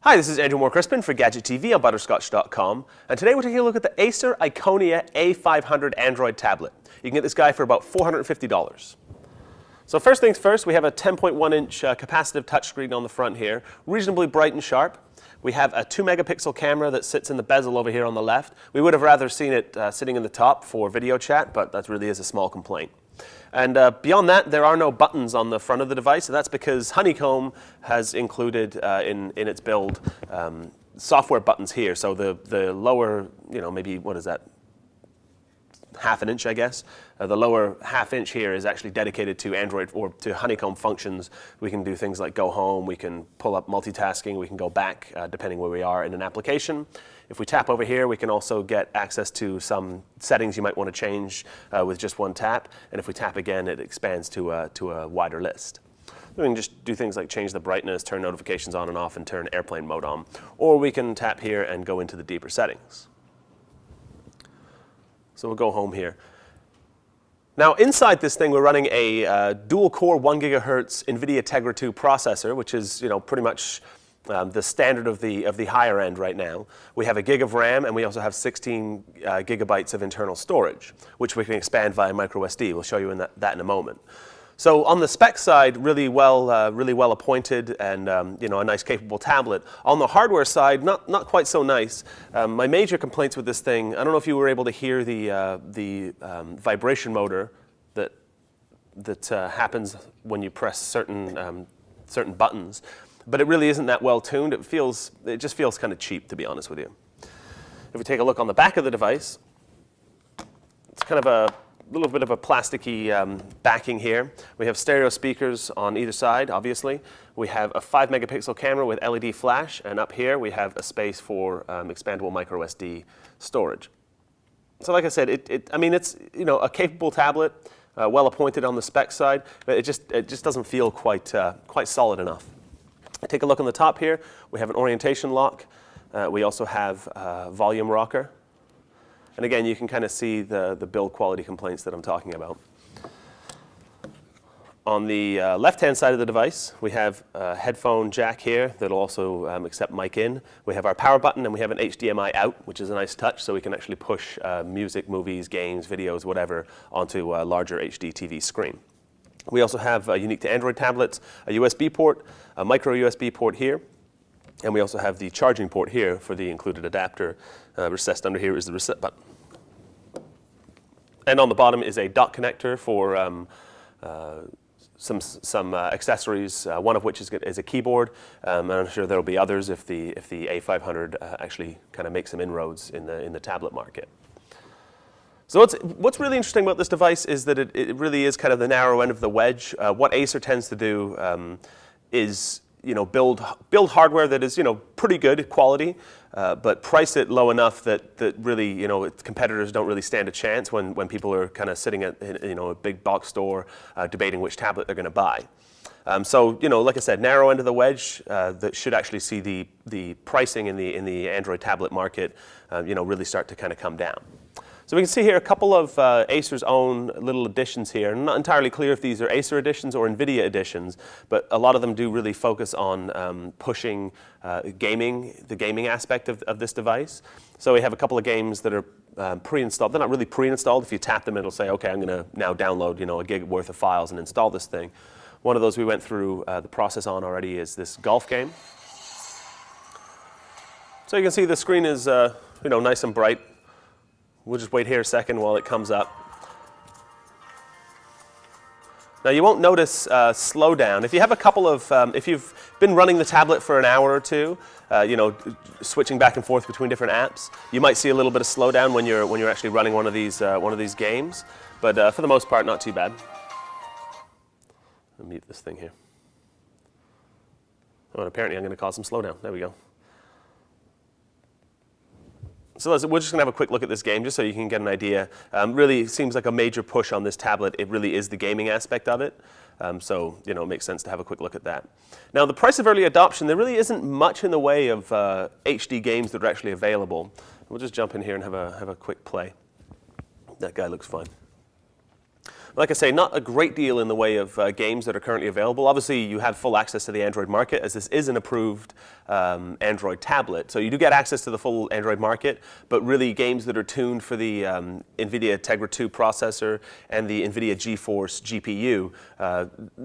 Hi, this is Andrew Moore-Crispin for Gadget TV on Butterscotch.com, and today we're taking a look at the Acer Iconia A500 Android tablet. You can get this guy for about $450. So first things first, we have a 10.1-inch capacitive touchscreen on the front here, reasonably bright and sharp. We have a 2-megapixel camera that sits in the bezel over here on the left. We would have rather seen it sitting in the top for video chat, but that really is a small complaint. And beyond that, there are no buttons on the front of the device, and that's because Honeycomb has included in its build software buttons here. So the lower, maybe what is that, half an inch, I guess. The lower half inch here is actually dedicated to Android or to Honeycomb functions. We can do things like go home, we can pull up multitasking, we can go back depending where we are in an application. If we tap over here, we can also get access to some settings you might want to change with just one tap. And if we tap again, it expands to a wider list. We can just do things like change the brightness, turn notifications on and off, and turn airplane mode on. Or we can tap here and go into the deeper settings. So we'll go home here. Now inside this thing, we're running a dual-core 1 gigahertz NVIDIA Tegra 2 processor, which is pretty much the standard of the higher end right now. We have a gig of RAM, and we also have 16 gigabytes of internal storage, which we can expand via microSD. We'll show you that in a moment. So on the spec side, really well appointed, and a nice capable tablet. On the hardware side, not quite so nice. My major complaints with this thing, I don't know if you were able to hear the vibration motor that happens when you press certain buttons, but it really isn't that well tuned. It just feels kind of cheap, to be honest with you. If we take a look on the back of the device, it's kind of a little bit of a plasticky backing here. We have stereo speakers on either side, obviously. We have a 5-megapixel camera with LED flash, and up here we have a space for expandable microSD storage. So like I said, it's a capable tablet, well appointed on the spec side, but it just doesn't feel quite solid enough. Take a look on the top here. We have an orientation lock. We also have a volume rocker. And again, you can kind of see the build quality complaints that I'm talking about. On the left-hand side of the device, we have a headphone jack here that'll also accept mic in. We have our power button, and we have an HDMI out, which is a nice touch, so we can actually push music, movies, games, videos, whatever, onto a larger HD TV screen. We also have, unique to Android tablets, a USB port, a micro USB port here, and we also have the charging port here for the included adapter. Recessed under here is the reset button. And on the bottom is a dock connector for some accessories, one of which is a keyboard. And I'm sure there will be others if the A500 actually kind of makes some inroads in the tablet market. So what's really interesting about this device is that it really is kind of the narrow end of the wedge. What Acer tends to do is build hardware that is pretty good quality, but price it low enough that really competitors don't really stand a chance when people are kind of sitting at a big box store debating which tablet they're going to buy. So like I said, narrow end of the wedge that should actually see the pricing in the Android tablet market really start to kind of come down. So we can see here a couple of Acer's own little additions here. I'm not entirely clear if these are Acer editions or NVIDIA editions, but a lot of them do really focus on pushing the gaming aspect of this device. So we have a couple of games that are pre-installed. They're not really pre-installed. If you tap them, it'll say, okay, I'm going to now download a gig worth of files and install this thing. One of those we went through the process on already is this golf game. So you can see the screen is nice and bright. We'll just wait here a second while it comes up. Now you won't notice slowdown. If you have a couple of, if you've been running the tablet for an hour or two, switching back and forth between different apps, you might see a little bit of slowdown when you're actually running one of these games. But for the most part, not too bad. I'll mute this thing here. Oh, and apparently I'm going to cause some slowdown. There we go. So we're just going to have a quick look at this game just so you can get an idea. Really seems like a major push on this tablet. It really is the gaming aspect of it. So it makes sense to have a quick look at that. Now the price of early adoption, there really isn't much in the way of HD games that are actually available. We'll just jump in here and have a quick play. That guy looks fun. Like I say, not a great deal in the way of games that are currently available. Obviously, you have full access to the Android market, as this is an approved Android tablet. So you do get access to the full Android market, but really games that are tuned for the NVIDIA Tegra 2 processor and the NVIDIA GeForce GPU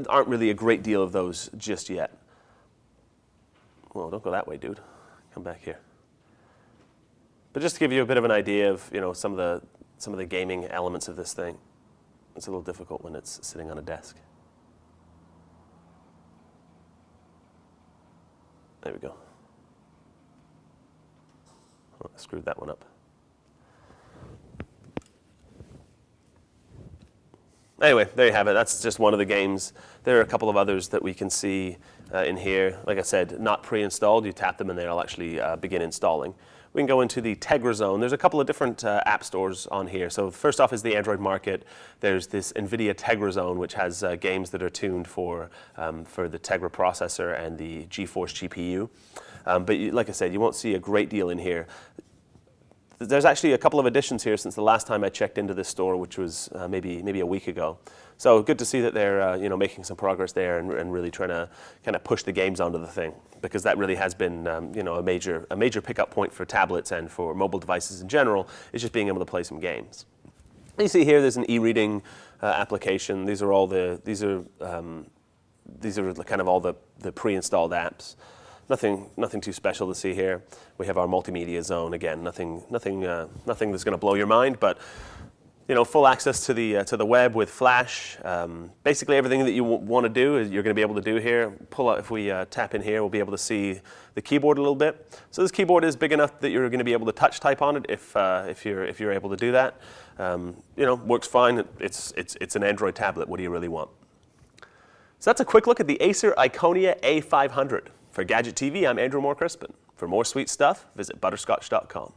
aren't really a great deal of those just yet. Well, don't go that way, dude. Come back here. But just to give you a bit of an idea of some of the gaming elements of this thing. It's a little difficult when it's sitting on a desk. There we go. Oh, I screwed that one up. Anyway, there you have it. That's just one of the games. There are a couple of others that we can see in here. Like I said, not pre-installed. You tap them and they'll actually begin installing. We can go into the Tegra Zone. There's a couple of different app stores on here. So first off is the Android market. There's this NVIDIA Tegra Zone, which has games that are tuned for the Tegra processor and the GeForce GPU. But like I said, you won't see a great deal in here. There's actually a couple of additions here since the last time I checked into this store, which was maybe a week ago. So good to see that they're making some progress there and really trying to kind of push the games onto the thing, because that really has been a major pickup point for tablets and for mobile devices in general, is just being able to play some games. You see here there's an e-reading application. These are kind of all the pre-installed apps. Nothing too special to see here. We have our multimedia zone again. Nothing that's going to blow your mind, but full access to the web with Flash. Basically everything that you want to do is you're going to be able to do here. Pull out, if we tap in here, we'll be able to see the keyboard a little bit. So this keyboard is big enough that you're going to be able to touch type on it if you're able to do that. Works fine. It's an Android tablet. What do you really want? So that's a quick look at the Acer Iconia A500. For Gadget TV, I'm Andrew Moore-Crispin. For more sweet stuff, visit butterscotch.com.